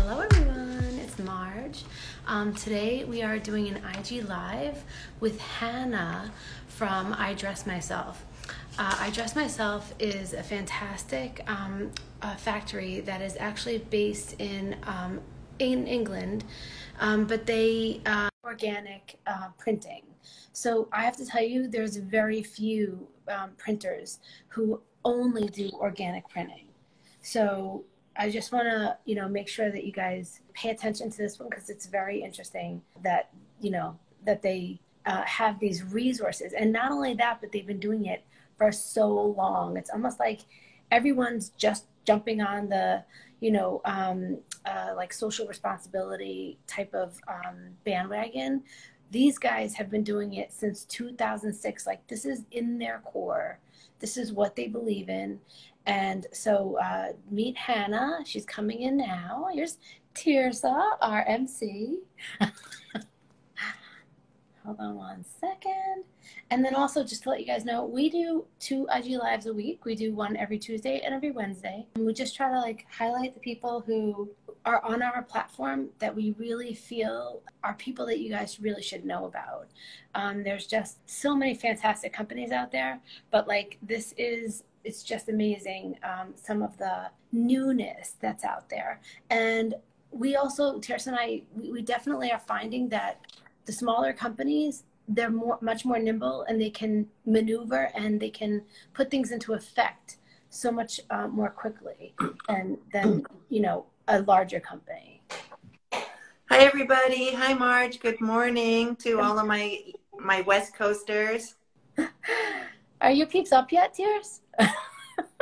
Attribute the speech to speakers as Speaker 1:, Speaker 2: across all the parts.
Speaker 1: Hello everyone, it's Marge. Today we are doing an IG Live with Hannah from I Dress Myself. I Dress Myself is a fantastic factory that is actually based in England, but they organic printing. So I have to tell you, there's very few printers who only do organic printing. So I just want to, make sure that you guys pay attention to this one because it's very interesting that, that they have these resources. And not only that, but they've been doing it for so long. It's almost like everyone's just jumping on the, like social responsibility type of bandwagon. These guys have been doing it since 2006. Like, this is in their core. This is what they believe in. And so meet Hannah. She's coming in now. Here's Tirsa, our MC. Hold on one second. And then also, just to let you guys know, we do 2 IG Lives a week. We do one every Tuesday and every Wednesday. And we just try to highlight the people who are on our platform that we really feel are people that you guys really should know about. There's just so many fantastic companies out there, but it's just amazing, some of the newness that's out there. And we also, Tirsa and I, we definitely are finding that the smaller companies, they're much more nimble, and they can maneuver and they can put things into effect so much more quickly than a larger company.
Speaker 2: Hi everybody. Hi Marge. Good morning to all of my West Coasters.
Speaker 1: Are your peeps up yet, Tears?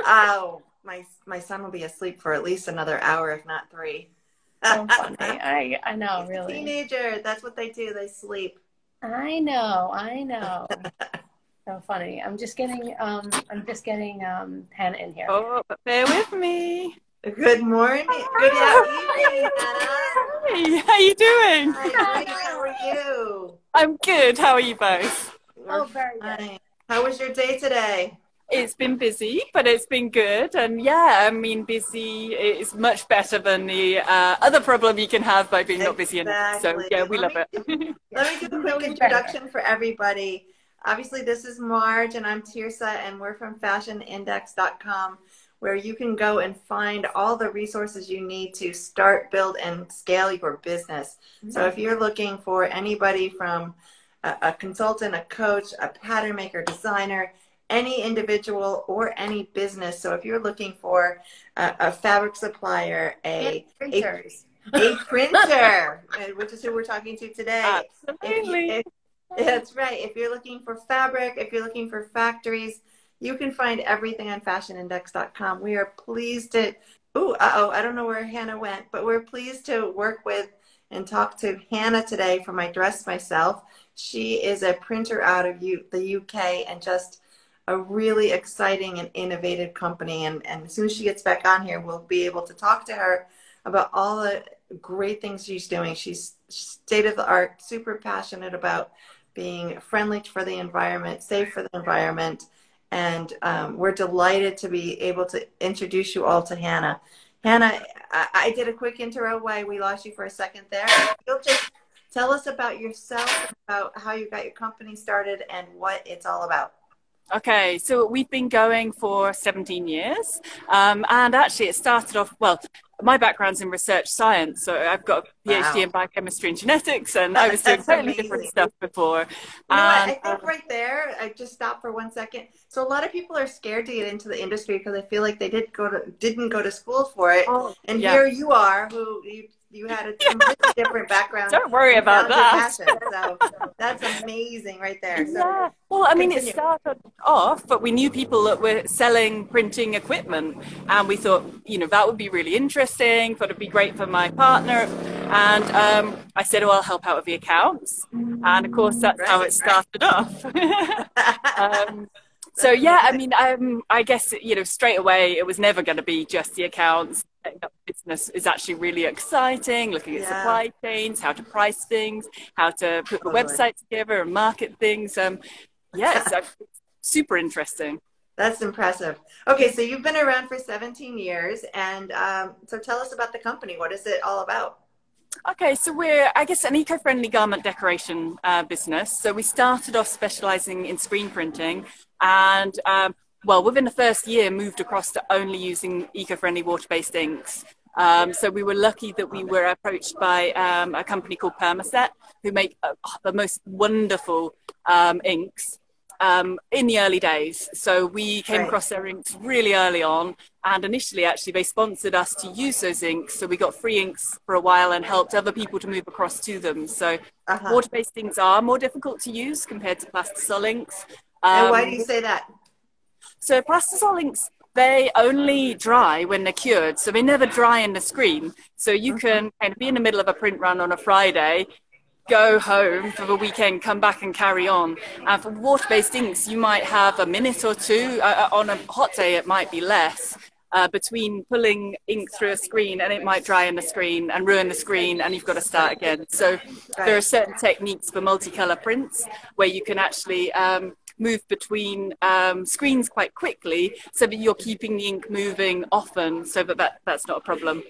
Speaker 2: Oh, my son will be asleep for at least another hour, if not 3.
Speaker 1: So funny. I know,
Speaker 2: He's
Speaker 1: really.
Speaker 2: a teenager. That's what they do. They sleep.
Speaker 1: I know. So funny. I'm just getting Hannah in here.
Speaker 3: Oh, bear with me.
Speaker 2: Good morning. Good evening, Hannah.
Speaker 3: Hey, how you doing?
Speaker 2: Hi, great. How are you?
Speaker 3: I'm good. How are you both?
Speaker 1: Oh, very good.
Speaker 2: Fine. How was your day today?
Speaker 3: It's been busy, but it's been good. And yeah, I mean, busy is much better than the other problem you can have by being not busy enough. So yeah, we love it.
Speaker 2: Let me do a quick introduction for everybody. Obviously, this is Marge, and I'm Tirsa, and we're from fashionindex.com, where you can go and find all the resources you need to start, build, and scale your business. So if you're looking for anybody from a consultant, a coach, a pattern maker, designer, any individual or any business. So if you're looking for a fabric supplier, a printer, which is who we're talking to today.
Speaker 3: Absolutely.
Speaker 2: That's right. If you're looking for fabric, if you're looking for factories, you can find everything on fashionindex.com. We are pleased to, I don't know where Hannah went, but we're pleased to work with and talk to Hannah today from I Dress Myself. She is a printer out of the UK, and just a really exciting and innovative company. And as soon as she gets back on here, we'll be able to talk to her about all the great things she's doing. She's state of the art, super passionate about being friendly for the environment, safe for the environment. And we're delighted to be able to introduce you all to Hannah. Hannah, I did a quick intro why we lost you for a second there. You'll just tell us about yourself, about how you got your company started and what it's all about.
Speaker 3: Okay, so we've been going for 17 years, and actually it started off, well, my background's in research science, so I've got a PhD in biochemistry and genetics, and I was doing totally different stuff before.
Speaker 2: I think right there, I just stopped for 1 second. So a lot of people are scared to get into the industry because they feel like they didn't go to school for it. And here you are, who you had a completely different background.
Speaker 3: Don't worry about that.
Speaker 2: So that's amazing right there. So
Speaker 3: yeah. Well, I mean, it started off, but we knew people that were selling printing equipment, and we thought, that would be really interesting. Thought it'd be great for my partner, and I said, "Oh, I'll help out with the accounts," and of course, that's how it started off. So yeah, I mean, I guess straight away it was never going to be just the accounts. Setting up business is actually really exciting. Looking at supply chains, how to price things, how to put the website together and market things. It's super interesting.
Speaker 2: That's impressive. Okay, so you've been around for 17 years, and so tell us about the company. What is it all about?
Speaker 3: Okay, so we're, I guess, an eco-friendly garment decoration business. So we started off specializing in screen printing, and well, within the first year moved across to only using eco-friendly water-based inks. So we were lucky that we were approached by a company called Permaset, who make the most wonderful inks in the early days. So we came across their inks really early on, and initially actually they sponsored us to use those inks. So we got free inks for a while and helped other people to move across to them. So water-based inks are more difficult to use compared to plastisol inks.
Speaker 2: And why do you say that?
Speaker 3: So plastisol inks, they only dry when they're cured. So they never dry in the screen. So you can kind of be in the middle of a print run on a Friday, go home for the weekend, come back and carry on. And for water-based inks, you might have a minute or two. On a hot day, it might be less. Between pulling ink through a screen, and it might dry in the screen and ruin the screen, and you've got to start again. So there are certain techniques for multicolor prints where you can actually move between screens quite quickly, so that you're keeping the ink moving often, so that's not a problem.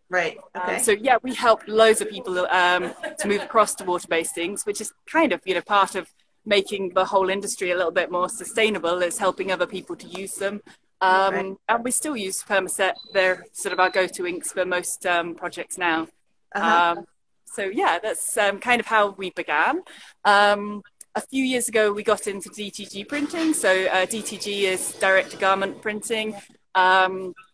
Speaker 2: Right. Okay.
Speaker 3: So yeah, we help loads of people to move across to water-based inks, which is kind of, you know, part of making the whole industry a little bit more sustainable, is helping other people to use them. And we still use Permaset. They're sort of our go-to inks for most projects now. So yeah, that's kind of how we began. A few years ago, we got into DTG printing. So DTG is direct-to-garment printing.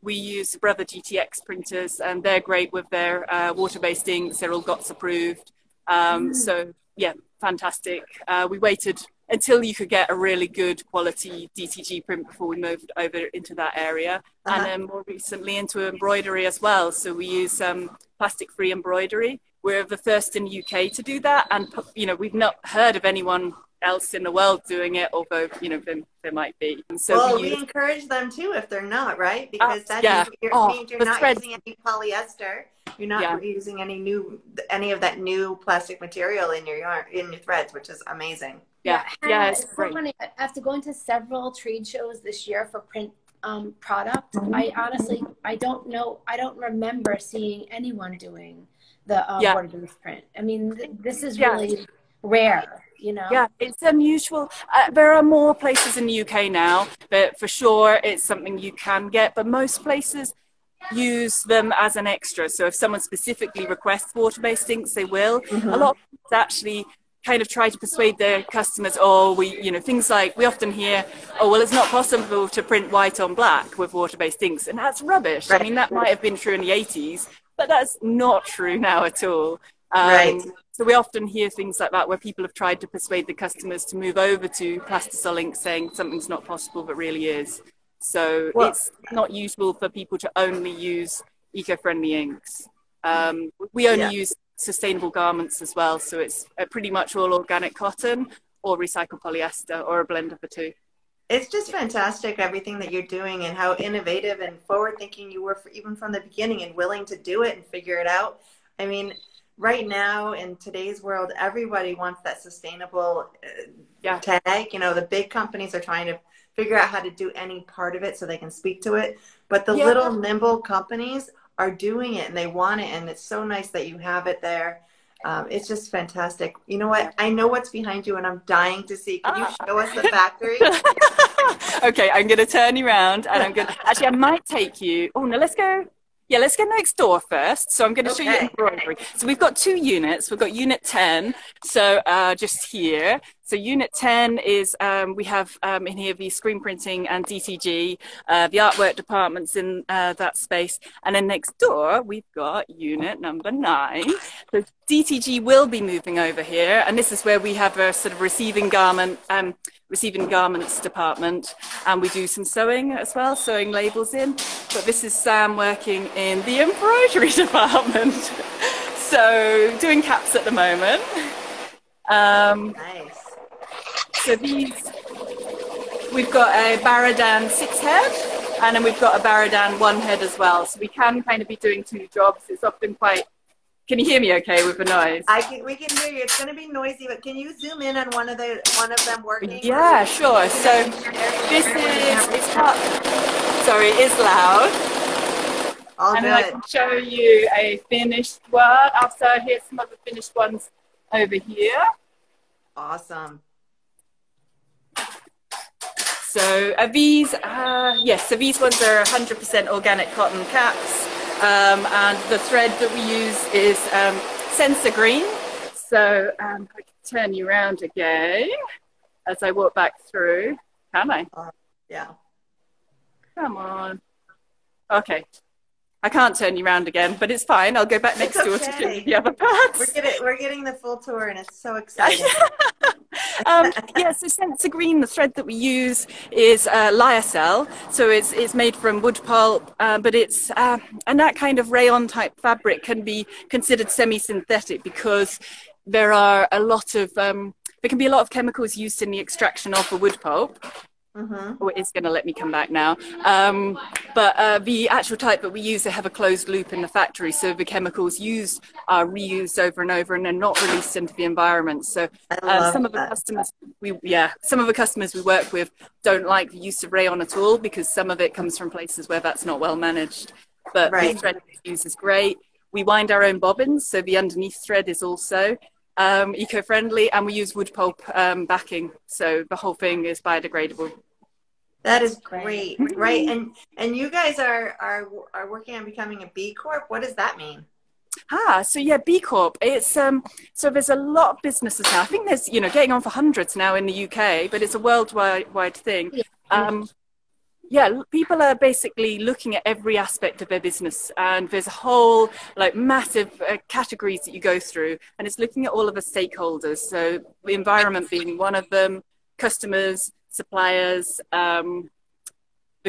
Speaker 3: We use Brother GTX printers, and they're great with their water-based inks. They're all GOTS approved. So yeah, fantastic. We waited until you could get a really good quality DTG print before we moved over into that area. And then more recently into embroidery as well. So we use Plastic Free Embroidery. We're the first in the UK to do that. And, you know, we've not heard of anyone else in the world doing it, although, you know, there might be. And so
Speaker 2: well, we encourage them too if they're not, right? Because that means you're not using any polyester. You're not using any of that new plastic material in your yarn, in your threads, which is amazing.
Speaker 1: It's so funny. After going to several trade shows this year for print product, I don't remember seeing anyone doing the water-based print. I mean, this is really rare, you know?
Speaker 3: Yeah, it's unusual. There are more places in the UK now, but for sure it's something you can get, but most places use them as an extra. So if someone specifically requests water-based inks, they will. A lot of people actually kind of try to persuade their customers, things like, we often hear, well, it's not possible to print white on black with water-based inks, and that's rubbish. I mean, that might have been true in the 80s, but that's not true now at all. So we often hear things like that, where people have tried to persuade the customers to move over to plastisol ink, saying something's not possible but really is. So it's not useful for people to only use eco-friendly inks. We only use sustainable garments as well, so it's pretty much all organic cotton or recycled polyester or a blend of the two.
Speaker 2: It's just fantastic, everything that you're doing, and how innovative and forward-thinking you were even from the beginning, and willing to do it and figure it out. I mean, right now in today's world, everybody wants that sustainable tag. You know, the big companies are trying to figure out how to do any part of it so they can speak to it, but the little nimble companies are doing it, and they want it, and it's so nice that you have it there. It's just fantastic. You know what? I know what's behind you, and I'm dying to see. Can you show us the factory?
Speaker 3: Okay, I'm going to turn you around, and I'm going to... Actually, I might take you... Oh, no, let's go... Yeah, let's go next door first. So I'm going to show you embroidery. So we've got 2 units. We've got unit 10, so just here. So unit 10 is, we have in here the screen printing and DTG, the artwork departments in that space. And then next door, we've got unit number 9. So DTG will be moving over here. And this is where we have a sort of receiving garments department, and we do some sewing as well, sewing labels in. But this is Sam working in the embroidery department. So doing caps at the moment.
Speaker 2: Nice.
Speaker 3: So these, we've got a Baradan 6 head, and then we've got a Baradan 1 head as well. So we can kind of be doing 2 jobs. It's often quite Can you hear me okay with the noise?
Speaker 2: We can hear you. It's going to be noisy, but can you zoom in on one of them working?
Speaker 3: Yeah, sure. So this is, sorry, it is loud.
Speaker 2: All
Speaker 3: and
Speaker 2: good.
Speaker 3: then I can show you a finished one. Also, here's some other finished ones over here.
Speaker 2: Awesome.
Speaker 3: So these, yes, so these ones are 100% organic cotton caps. And the thread that we use is sensor green. So I can turn you around again as I walk back through. Can I?
Speaker 2: Yeah.
Speaker 3: Come on. Okay. I can't turn you around again, but it's fine. I'll go back next door to show you the other parts.
Speaker 2: We're getting the full tour, and it's so exciting.
Speaker 3: Yeah, so Sensor Green, the thread that we use is lyocell. So it's made from wood pulp, but it's and that kind of rayon type fabric can be considered semi-synthetic because there are a lot of there can be a lot of chemicals used in the extraction of the wood pulp. Oh, it is going to let me come back now. But the actual type that we use, they have a closed loop in the factory, so the chemicals used are reused over and over, and they're not released into the environment. So some of the customers we work with don't like the use of rayon at all because some of it comes from places where that's not well managed. But the thread we use is great. We wind our own bobbins, so the underneath thread is also eco-friendly, and we use wood pulp backing, so the whole thing is biodegradable.
Speaker 2: That is great, right? And you guys are working on becoming a B Corp. What does that mean?
Speaker 3: So yeah, B Corp. It's so there's a lot of businesses now. I think there's getting on for hundreds now in the UK, but it's a worldwide thing. Yeah, people are basically looking at every aspect of their business, and there's a whole massive categories that you go through, and it's looking at all of the stakeholders. So the environment being one of them, customers, suppliers, the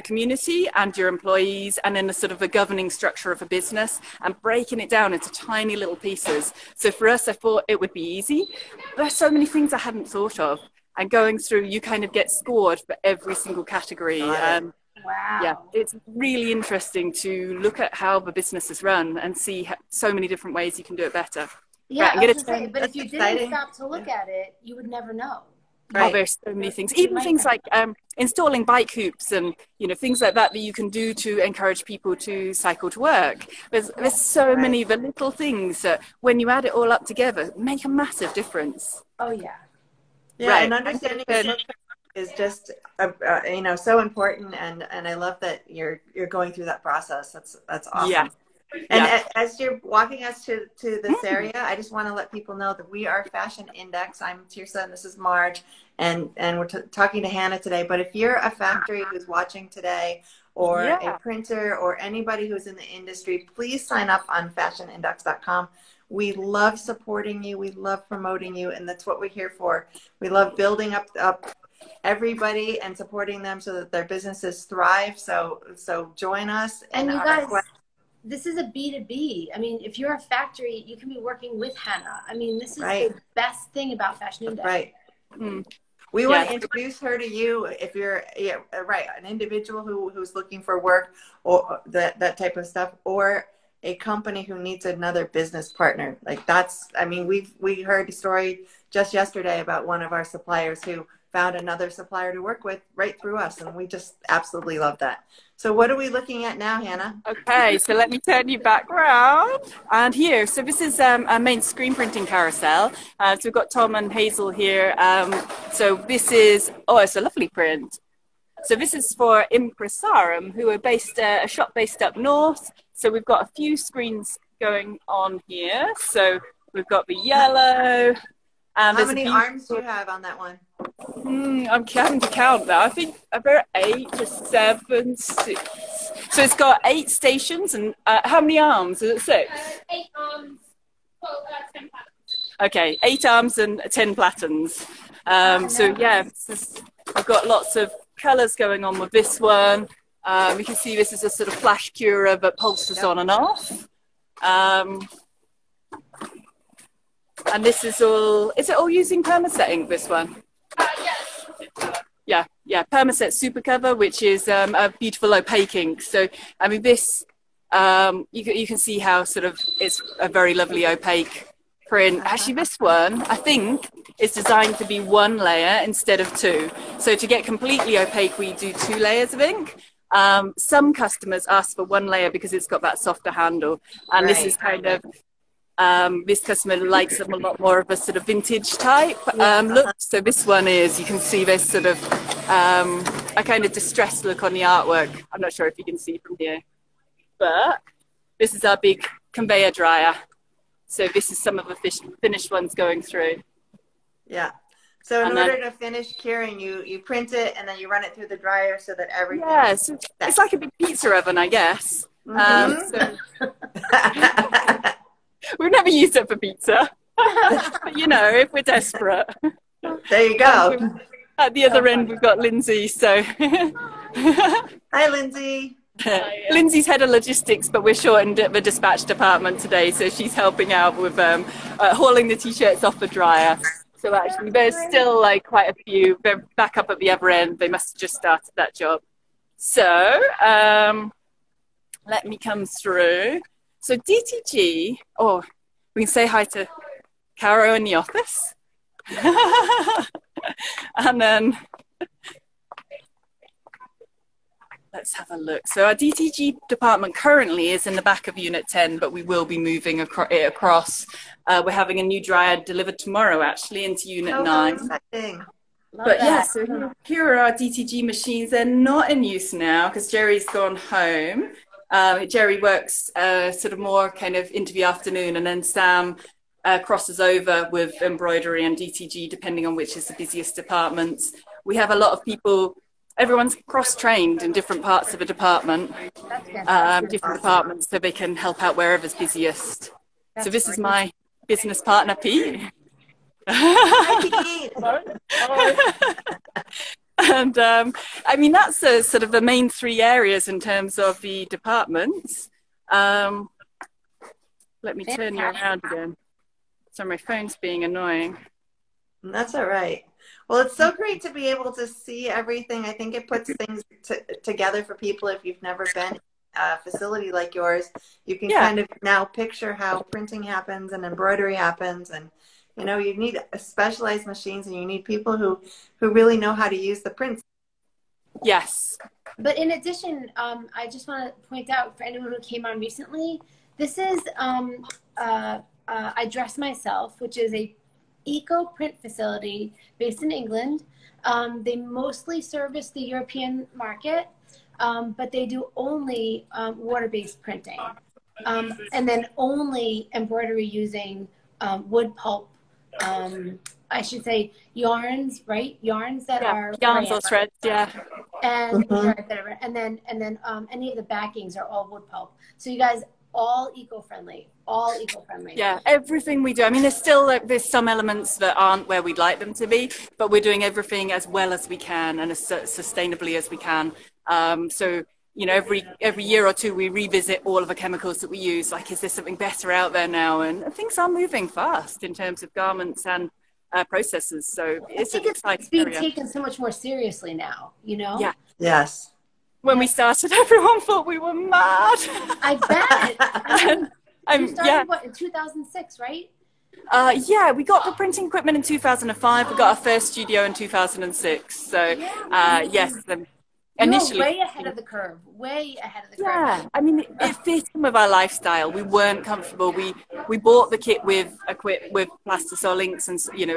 Speaker 3: community and your employees, and then the sort of the governing structure of a business, and breaking it down into tiny little pieces. So for us, I thought it would be easy. There's so many things I hadn't thought of. And going through, you kind of get scored for every single category.
Speaker 1: Wow.
Speaker 3: Yeah, it's really interesting to look at how the business is run and see so many different ways you can do it better.
Speaker 1: Yeah,
Speaker 3: right,
Speaker 1: but if you didn't stop to look at it, you would never know.
Speaker 3: Oh, there's so many things. Even things like installing bike hoops and things like that you can do to encourage people to cycle to work. There's so many of the little things that when you add it all up together make a massive difference.
Speaker 1: Oh yeah.
Speaker 2: Yeah, right. And understanding is just so important, and I love that you're going through that process. That's awesome.
Speaker 3: Yeah.
Speaker 2: And as you're walking us to this area, I just want to let people know that we are Fashion Index. I'm Tirsa, and this is Marge, and we're talking to Hannah today. But if you're a factory who's watching today, or a printer, or anybody who's in the industry, please sign up on fashionindex.com. We love supporting you. We love promoting you, and that's what we're here for. We love building up everybody and supporting them so that their businesses thrive. So join us.
Speaker 1: And you guys, this is a B2B. I mean, if you're a factory, you can be working with Hannah. I mean, this is the best thing about Fashion Index.
Speaker 2: Right. We want to introduce her to you if you're an individual who's looking for work or that type of stuff, or a company who needs another business partner. We heard a story just yesterday about one of our suppliers who found another supplier to work with right through us, and we just absolutely love that. So what are we looking at now, Hannah?
Speaker 3: Okay, so let me turn you back around. And here, so this is our main screen printing carousel. So we've got Tom and Hazel here. So this is, it's a lovely print. So this is for Impresarum, who are a shop based up north. So we've got a few screens going on here. So we've got the yellow.
Speaker 2: How many arms do you have on that one?
Speaker 3: I'm having to count now. I think about 8 or 7, 6. So it's got 8 stations, and how many arms? Is it 6?
Speaker 4: 8 arms, 10 platens.
Speaker 3: Okay, 8 arms and 10 platens. So yeah, I've got lots of colours going on with this one. You can see this is a sort of flash cura that pulses on and off. And this is it all using permaset ink, this one?
Speaker 4: Yes.
Speaker 3: Yeah, permaset super cover, which is a beautiful opaque ink. So, I mean, this you can see how sort of it's a very lovely opaque print. Actually, this one, I think, is designed to be one layer instead of two. So to get completely opaque, we do 2 layers of ink. Some customers ask for 1 layer because it's got that softer handle. And this is kind of, this customer likes them a lot more of a sort of vintage type look. So this one is, you can see this sort of a kind of distressed look on the artwork. I'm not sure if you can see from here, but this is our big conveyor dryer. So this is some of the finished ones going through.
Speaker 2: Yeah. So in order to finish curing, you print it and then you run it through the dryer so that everything.
Speaker 3: Yes, it's like a big pizza oven, I guess. So we've never used it for pizza, but you know, if we're desperate.
Speaker 2: There you go.
Speaker 3: At the other end, we've got Lindsay. So
Speaker 2: hi, Lindsay.
Speaker 3: Lindsay's head of logistics, but we're shortened at the dispatch department today, so she's helping out with hauling the t-shirts off the dryer. So actually, there's still like quite a few. They're back up at the other end. They must have just started that job. So let me come through. So DTG. Oh, we can say hi to Caro in the office, and then. Let's have a look. So our DTG department currently is in the back of Unit 10, but we will be moving it across. We're having a new dryer delivered tomorrow, actually, into Unit 9.
Speaker 2: Exciting.
Speaker 3: But yeah, so here are our DTG machines. They're not in use now because Jerry's gone home. Jerry works sort of more kind of into the afternoon, and then Sam crosses over with embroidery and DTG, depending on which is the busiest departments. We have a lot of people. Everyone's cross-trained in different parts of a department, different departments, so they can help out wherever's busiest. So this is my business partner, Pete.
Speaker 2: Hi, Pete.
Speaker 3: And I mean, that's sort of the main 3 areas in terms of the departments. Let me turn you around again. So my phone's being annoying.
Speaker 2: That's all right. Well, it's so great to be able to see everything. I think it puts things together for people. If you've never been in a facility like yours, you can kind of now picture how printing happens and embroidery happens. And, you know, you need specialized machines and you need people who really know how to use the prints.
Speaker 1: Yes. But in addition, I just want to point out for anyone who came on recently, this is I Dress Myself, which is a eco print facility based in England. They mostly service the European market, but they do only water-based printing, and then only embroidery using wood pulp. I should say yarns, right? Yarns that are
Speaker 3: yarns or threads,
Speaker 1: and and then any of the backings are all wood pulp. So you guys all eco-friendly. Yeah,
Speaker 3: everything we do. I mean, there's still there's some elements that aren't where we'd like them to be, but we're doing everything as well as we can and as sustainably as we can. So, you know, every year or two we revisit all of the chemicals that we use. Like, is there something better out there now? And things are moving fast in terms of garments and processes. So it's
Speaker 1: being taken so much more seriously now. You know?
Speaker 3: Yeah.
Speaker 2: Yes.
Speaker 3: When we started, everyone thought we were mad.
Speaker 1: I bet. You started, what, in 2006, right?
Speaker 3: Yeah, we got the printing equipment in 2005. We got our first studio in 2006. So, yes. Initially,
Speaker 1: way ahead of the curve. Way ahead of the curve.
Speaker 3: Yeah, I mean, it fit in with our lifestyle. We weren't comfortable. We bought the kit with plastisol inks, and you know,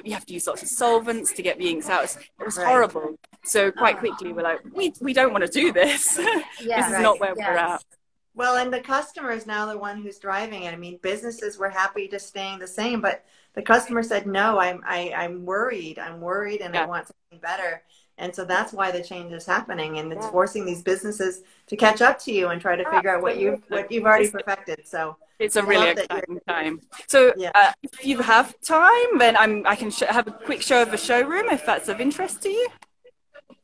Speaker 3: you have to use lots of solvents to get the inks out. It was horrible. So quite quickly, we're like, we don't want to do this. This is not where we're at.
Speaker 2: Well, and the customer is now the one who's driving it. I mean, businesses were happy to staying the same, but the customer said, no, I'm worried. I'm worried, and I want something better. And so that's why the change is happening, and it's forcing these businesses to catch up to you and try to figure out what you've already perfected. So
Speaker 3: it's a really exciting time. So if you have time, then I can have a quick show of the showroom if that's of interest to you.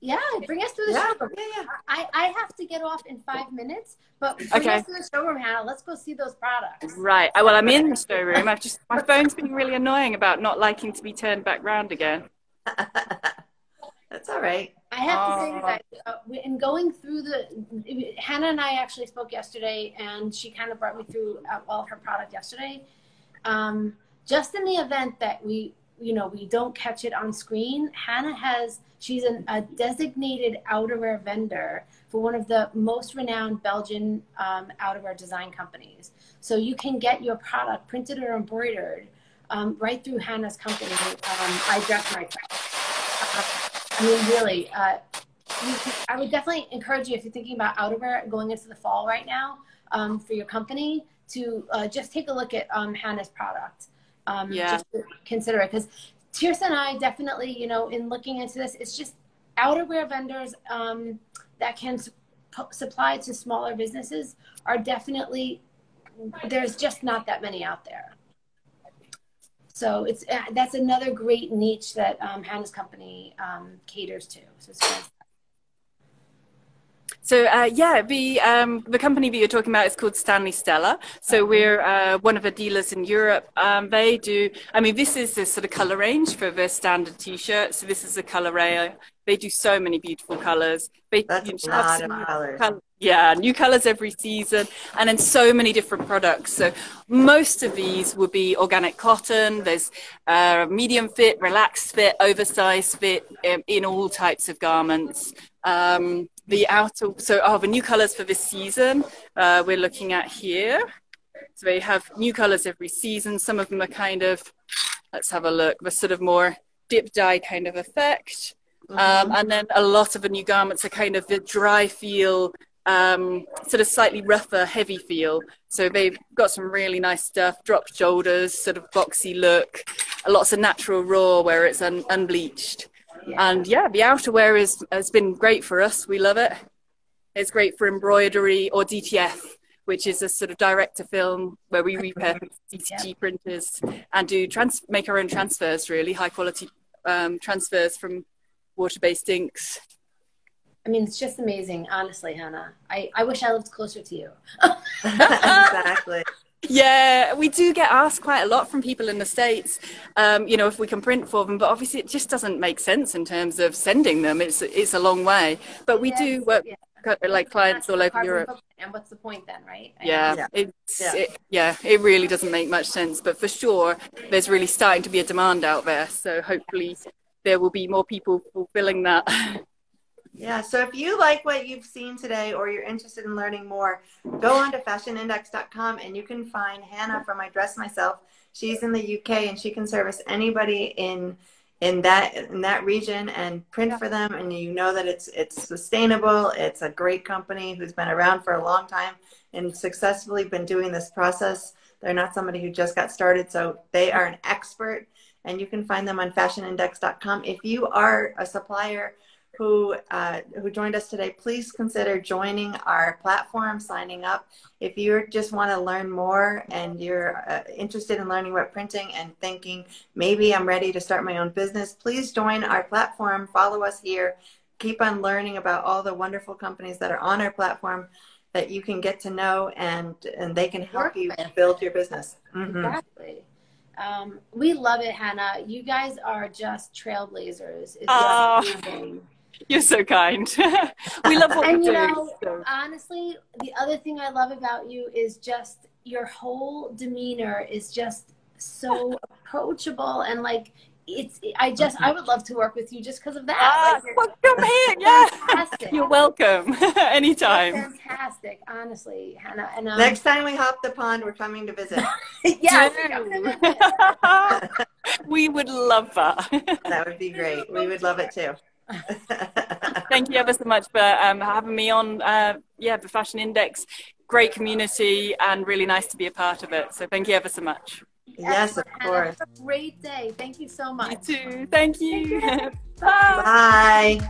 Speaker 1: Yeah, bring us to the showroom. Yeah. I have to get off in 5 minutes, but bring us to the showroom, Hannah. Let's go see those products.
Speaker 3: Right. Well, I'm in the showroom. My phone's been really annoying about not liking to be turned back round again.
Speaker 2: That's all right.
Speaker 1: I have to say, you guys, in going through Hannah and I actually spoke yesterday, and she kind of brought me through all her product yesterday. Just in the event that we don't catch it on screen, she's a designated outerwear vendor for one of the most renowned Belgian outerwear design companies. So you can get your product printed or embroidered right through Hannah's company. I dress myself. I mean, really, I would definitely encourage you, if you're thinking about outerwear going into the fall right now for your company, to just take a look at Hannah's product. Just to consider it, because Tirsa and I definitely, in looking into this, it's just outerwear vendors that can supply to smaller businesses are definitely, there's just not that many out there. So that's another great niche that Hannah's company caters to. So it's fantastic.
Speaker 3: So the company that you're talking about is called Stanley Stella. So we're one of the dealers in Europe. They do, this is the sort of color range for the standard t-shirt. So this is the color range. They do so many beautiful colors.
Speaker 2: That's a lot of colors.
Speaker 3: New colors every season, and then so many different products. So most of these would be organic cotton. There's medium fit, relaxed fit, oversized fit in all types of garments. The new colors for this season we're looking at here. So they have new colors every season. Some of them are kind of, let's have a look, the sort of more dip dye kind of effect. And then a lot of the new garments are kind of the dry feel, sort of slightly rougher, heavy feel. So they've got some really nice stuff, drop shoulders, sort of boxy look, lots of natural raw where it's unbleached. Yeah. And the outerwear has been great for us. We love it. It's great for embroidery or DTF, which is a sort of direct to film where we repurpose CTG printers and make our own transfers, really high quality transfers from water-based inks.
Speaker 1: It's just amazing, honestly, Hannah. I wish I lived closer to you.
Speaker 2: Exactly.
Speaker 3: Yeah, we do get asked quite a lot from people in the States, if we can print for them, but obviously it just doesn't make sense in terms of sending them. It's a long way, but we do work like clients all over Europe.
Speaker 1: And what's the point then, right?
Speaker 3: It really doesn't make much sense, but for sure, there's really starting to be a demand out there. So hopefully there will be more people fulfilling that.
Speaker 2: Yeah, so if you like what you've seen today or you're interested in learning more, go on to fashionindex.com and you can find Hannah from I Dress Myself. She's in the UK and she can service anybody in that region and print for them, and that it's sustainable. It's a great company who's been around for a long time and successfully been doing this process. They're not somebody who just got started, so they are an expert, and you can find them on fashionindex.com. If you are a supplier who joined us today, please consider joining our platform, signing up. If you just want to learn more and you're interested in learning about printing and thinking, maybe I'm ready to start my own business, please join our platform, follow us here, keep on learning about all the wonderful companies that are on our platform that you can get to know, and they can help you build your business.
Speaker 1: Exactly. We love it, Hannah. You guys are just trailblazers. It's just amazing.
Speaker 3: You're so kind. We love what we do.
Speaker 1: Honestly, the other thing I love about you is just your whole demeanor is just so approachable, and I would love to work with you just because of that.
Speaker 3: Come here, yeah.
Speaker 1: Fantastic.
Speaker 3: You're welcome. Anytime.
Speaker 1: You're fantastic, honestly, Hannah. And
Speaker 2: next time we hop the pond, we're coming to visit.
Speaker 3: We would love that.
Speaker 2: That would be great. We would love it too.
Speaker 3: Thank you ever so much for having me on the Fashion Index. Great community and really nice to be a part of it. So thank you ever so much.
Speaker 2: Yes, of course.
Speaker 1: Have a great day. Thank you so much.
Speaker 3: You too. Thank you.
Speaker 2: Bye.